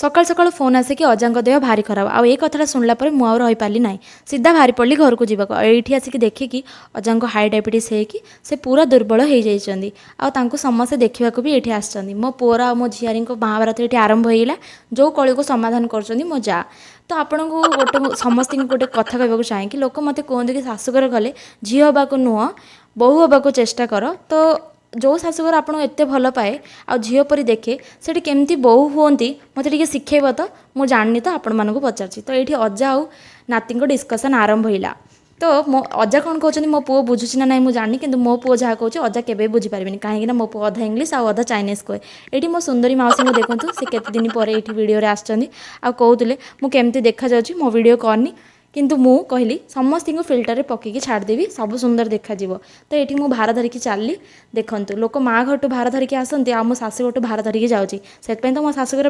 सकाल सकाल फोन आसिक अजांक देह भारी खराब आउ ये कथा शुणला मुझे आउ रही पारि ना सीधा बाहरी पड़ी घर को जीवा ये आसिक देखिकी अजांक हाई डायबिटीज होगी से पूरा दुर्बल हो जाती आउ समस्ते देखा भी ये आसछन्ति मो पुअर आ मो झियारी महाभारत ये आरंभ होगा जो कली को समाधान कर मो जा तो आपन को गोटे समस्त गोटे कथा कहूँ चाहे कि लोक मत कहते कि शाशुघर गले झी हवा नुह बहु हवा चेष्टा कर तो जो शाशुघर आपको एत भल पाए आ झील परी देखे से केमती बोहू हमें मत शिखेब तो मुझे जानी तो आपण मानक पचार तो ये अजा आउ नाती डिस्कसन आरंभ होगा तो मो अजा कौन कहते मो पुओ बुझुची ना नहीं मुझे जानी कि मो पुओ जहाँ कहूँ अजा केवे बुझीपारे कहीं मो पुओ अधा इंग्लीश आउ अधा चाइनीज कहे ये मो सुंदरी मौसी को देखूँ से केते दिन पर ये वीडियो आसछन्ति आ कहते मुझे देखा जाऊँगी मो वीडियो करनी किंतु मु कहली समस्त को फिल्टर पकईकी छाड़देवी सब सुंदर देखा तो ये मु भार धरिकी चलली देखूँ लोक माँ घर भार धरिकी आसती आ मो शाशु घर भार धरिकी जाऊँगी से तो मो शाशुघर